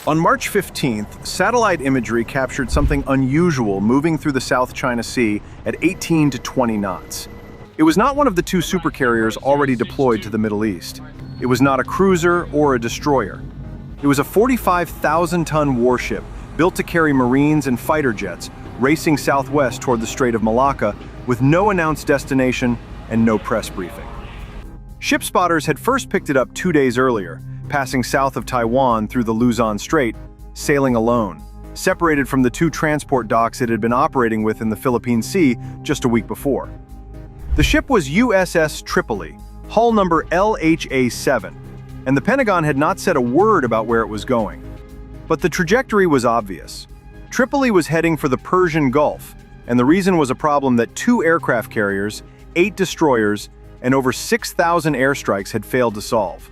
On March 15th, satellite imagery captured something unusual moving through the South China Sea at 18 to 20 knots. It was not one of the two supercarriers already deployed to the Middle East. It was not a cruiser or a destroyer. It was a 45,000-ton warship built to carry Marines and fighter jets, racing southwest toward the Strait of Malacca with no announced destination and no press briefing. Ship spotters had first picked it up 2 days earlier, passing south of Taiwan through the Luzon Strait, sailing alone, separated from the two transport docks it had been operating with in the Philippine Sea just a week before. The ship was USS Tripoli, hull number LHA-7, and the Pentagon had not said a word about where it was going. But the trajectory was obvious. Tripoli was heading for the Persian Gulf, and the reason was a problem that 2 aircraft carriers, 8 destroyers, and over 6,000 airstrikes had failed to solve.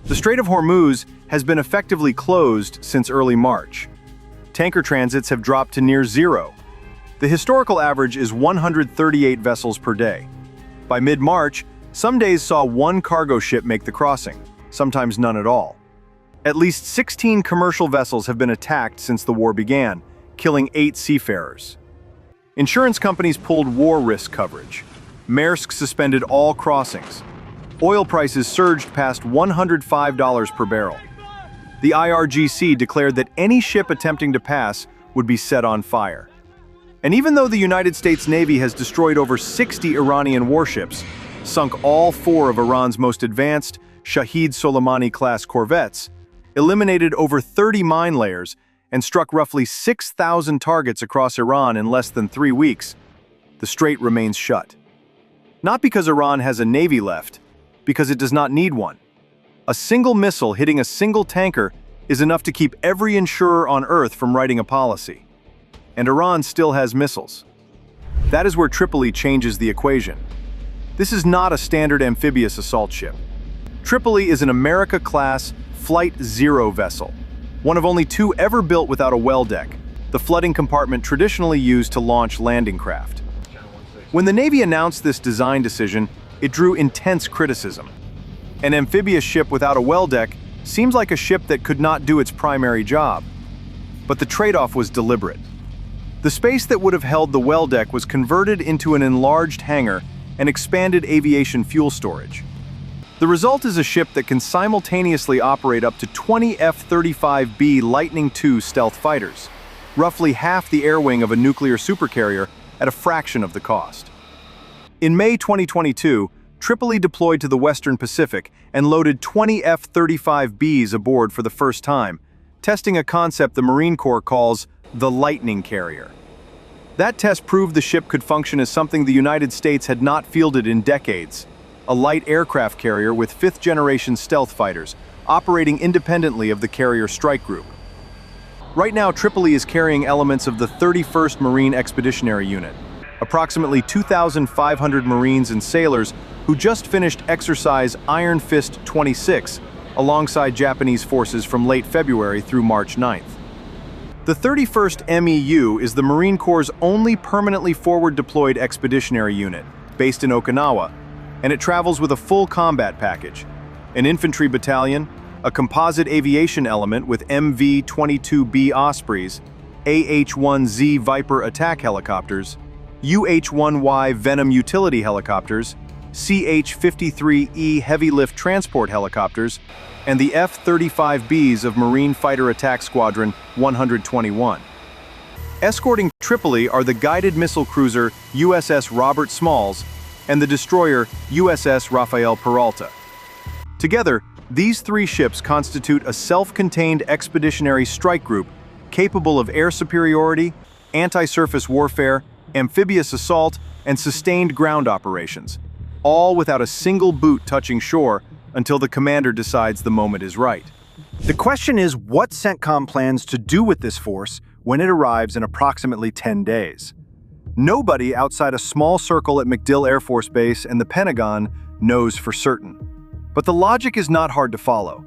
The Strait of Hormuz has been effectively closed since early March. Tanker transits have dropped to near zero. The historical average is 138 vessels per day. By mid-March, some days saw 1 cargo ship make the crossing, sometimes none at all. At least 16 commercial vessels have been attacked since the war began, killing 8 seafarers. Insurance companies pulled war risk coverage. Maersk suspended all crossings. Oil prices surged past $105 per barrel. The IRGC declared that any ship attempting to pass would be set on fire. And even though the United States Navy has destroyed over 60 Iranian warships, sunk all 4 of Iran's most advanced Shahid Soleimani-class corvettes, eliminated over 30 mine layers, and struck roughly 6,000 targets across Iran in less than 3 weeks, the strait remains shut. Not because Iran has a navy left, because it does not need one. A single missile hitting a single tanker is enough to keep every insurer on Earth from writing a policy. And Iran still has missiles. That is where Tripoli changes the equation. This is not a standard amphibious assault ship. Tripoli is an America-class Flight Zero vessel, one of only 2 ever built without a well deck, the flooding compartment traditionally used to launch landing craft. When the Navy announced this design decision, it drew intense criticism. An amphibious ship without a well deck seems like a ship that could not do its primary job. But the trade-off was deliberate. The space that would have held the well deck was converted into an enlarged hangar and expanded aviation fuel storage. The result is a ship that can simultaneously operate up to 20 F-35B Lightning II stealth fighters, roughly half the air wing of a nuclear supercarrier at a fraction of the cost. In May 2022, Tripoli deployed to the Western Pacific and loaded 20 F-35Bs aboard for the first time, testing a concept the Marine Corps calls the Lightning Carrier. That test proved the ship could function as something the United States had not fielded in decades, a light aircraft carrier with 5th-generation stealth fighters, operating independently of the carrier strike group. Right now, Tripoli is carrying elements of the 31st Marine Expeditionary Unit, approximately 2,500 Marines and sailors who just finished exercise Iron Fist 26 alongside Japanese forces from late February through March 9th. The 31st MEU is the Marine Corps' only permanently forward-deployed expeditionary unit, based in Okinawa, and it travels with a full combat package: an infantry battalion, a composite aviation element with MV-22B Ospreys, AH-1Z Viper attack helicopters, UH-1Y Venom utility helicopters, CH-53E heavy lift transport helicopters, and the F-35Bs of Marine Fighter Attack Squadron 121. Escorting Tripoli are the guided missile cruiser USS Robert Smalls and the destroyer USS Rafael Peralta. Together, these 3 ships constitute a self-contained expeditionary strike group capable of air superiority, anti-surface warfare, amphibious assault, and sustained ground operations, all without a single boot touching shore until the commander decides the moment is right. The question is what CENTCOM plans to do with this force when it arrives in approximately 10 days. Nobody outside a small circle at MacDill Air Force Base and the Pentagon knows for certain. But the logic is not hard to follow.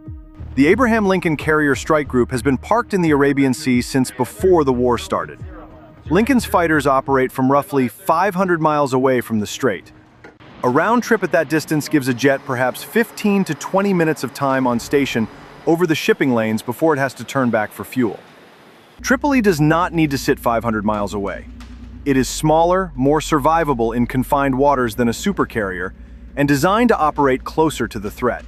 The Abraham Lincoln Carrier Strike Group has been parked in the Arabian Sea since before the war started. Lincoln's fighters operate from roughly 500 miles away from the strait. A round trip at that distance gives a jet perhaps 15 to 20 minutes of time on station over the shipping lanes before it has to turn back for fuel. Tripoli does not need to sit 500 miles away. It is smaller, more survivable in confined waters than a supercarrier, and designed to operate closer to the threat.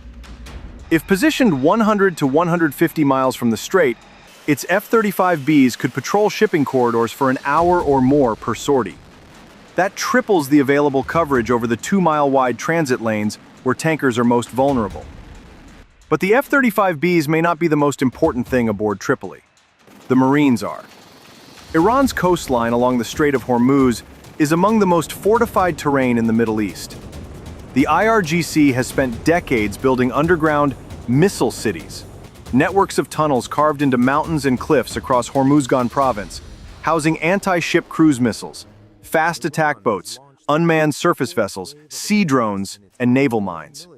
If positioned 100 to 150 miles from the Strait, its F-35Bs could patrol shipping corridors for an hour or more per sortie. That triples the available coverage over the 2-mile-wide transit lanes where tankers are most vulnerable. But the F-35Bs may not be the most important thing aboard Tripoli. The Marines are. Iran's coastline along the Strait of Hormuz is among the most fortified terrain in the Middle East. The IRGC has spent decades building underground missile cities, networks of tunnels carved into mountains and cliffs across Hormuzgan province, housing anti-ship cruise missiles, fast attack boats, unmanned surface vessels, sea drones, and naval mines.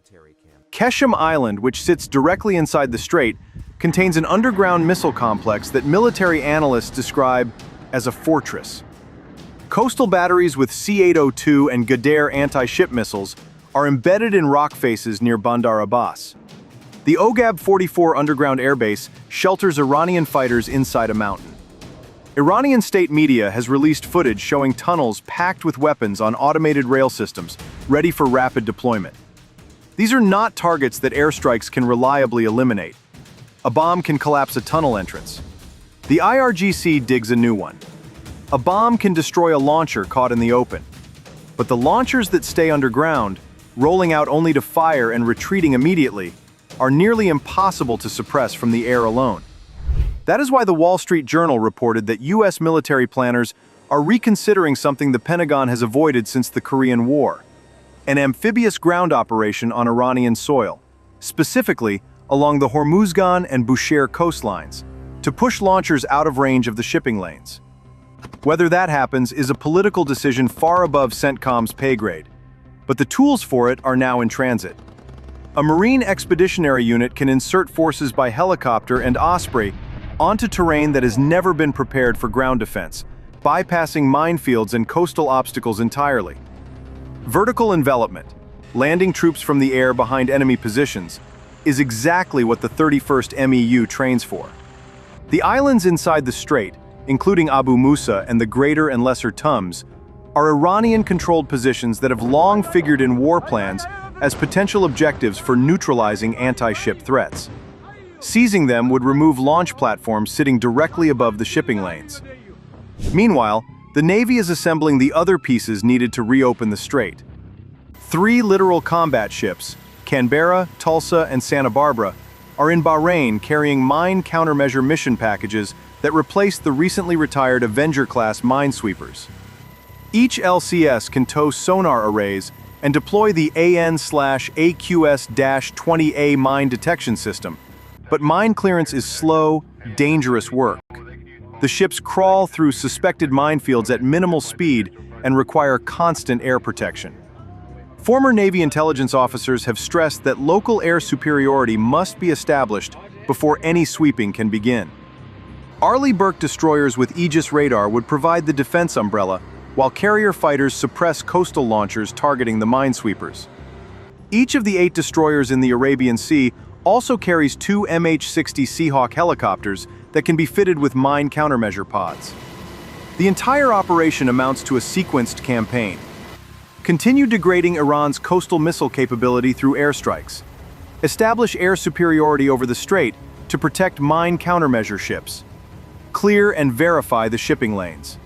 Keshem Island, which sits directly inside the strait, contains an underground missile complex that military analysts describe as a fortress. Coastal batteries with C-802 and Ghadir anti-ship missiles are embedded in rock faces near Bandar Abbas. The Ogab-44 underground airbase shelters Iranian fighters inside a mountain. Iranian state media has released footage showing tunnels packed with weapons on automated rail systems, ready for rapid deployment. These are not targets that airstrikes can reliably eliminate. A bomb can collapse a tunnel entrance. The IRGC digs a new one. A bomb can destroy a launcher caught in the open. But the launchers that stay underground, rolling out only to fire and retreating immediately, are nearly impossible to suppress from the air alone. That is why the Wall Street Journal reported that U.S. military planners are reconsidering something the Pentagon has avoided since the Korean War: an amphibious ground operation on Iranian soil, specifically along the Hormuzgan and Bushehr coastlines, to push launchers out of range of the shipping lanes. Whether that happens is a political decision far above CENTCOM's pay grade, but the tools for it are now in transit. A Marine Expeditionary Unit can insert forces by helicopter and Osprey onto terrain that has never been prepared for ground defense, bypassing minefields and coastal obstacles entirely. Vertical envelopment, landing troops from the air behind enemy positions, is exactly what the 31st MEU trains for. The islands inside the strait, including Abu Musa and the Greater and Lesser Tums, are Iranian-controlled positions that have long figured in war plans as potential objectives for neutralizing anti-ship threats. Seizing them would remove launch platforms sitting directly above the shipping lanes. Meanwhile, the Navy is assembling the other pieces needed to reopen the strait. 3 littoral combat ships, Canberra, Tulsa, and Santa Barbara, are in Bahrain carrying mine countermeasure mission packages that replaced the recently retired Avenger-class minesweepers. Each LCS can tow sonar arrays and deploy the AN/AQS-20A mine detection system, but mine clearance is slow, dangerous work. The ships crawl through suspected minefields at minimal speed and require constant air protection. Former Navy intelligence officers have stressed that local air superiority must be established before any sweeping can begin. Arleigh Burke destroyers with Aegis radar would provide the defense umbrella, while carrier fighters suppress coastal launchers targeting the minesweepers. Each of the 8 destroyers in the Arabian Sea also carries 2 MH-60 Seahawk helicopters that can be fitted with mine countermeasure pods. The entire operation amounts to a sequenced campaign. Continue degrading Iran's coastal missile capability through airstrikes. Establish air superiority over the strait to protect mine countermeasure ships. Clear and verify the shipping lanes.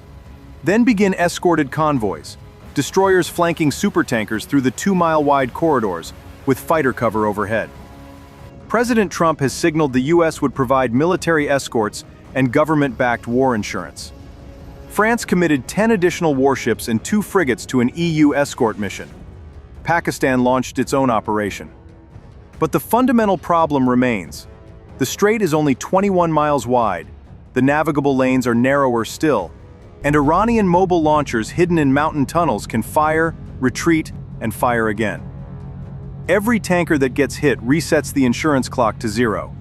Then begin escorted convoys, destroyers flanking supertankers through the 2-mile-wide corridors with fighter cover overhead. President Trump has signaled the U.S. would provide military escorts and government-backed war insurance. France committed 10 additional warships and 2 frigates to an EU escort mission. Pakistan launched its own operation. But the fundamental problem remains. The strait is only 21 miles wide, the navigable lanes are narrower still, and Iranian mobile launchers hidden in mountain tunnels can fire, retreat, and fire again. Every tanker that gets hit resets the insurance clock to 0.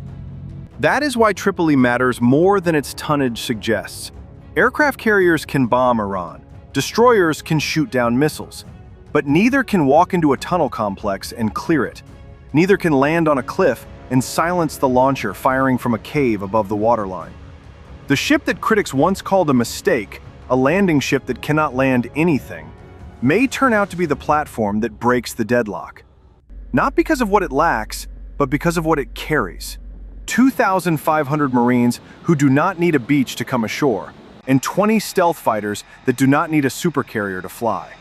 That is why Tripoli matters more than its tonnage suggests. Aircraft carriers can bomb Iran, destroyers can shoot down missiles, but neither can walk into a tunnel complex and clear it. Neither can land on a cliff and silence the launcher firing from a cave above the waterline. The ship that critics once called a mistake, a landing ship that cannot land anything, may turn out to be the platform that breaks the deadlock. Not because of what it lacks, but because of what it carries. 2,500 Marines who do not need a beach to come ashore, and 20 stealth fighters that do not need a supercarrier to fly.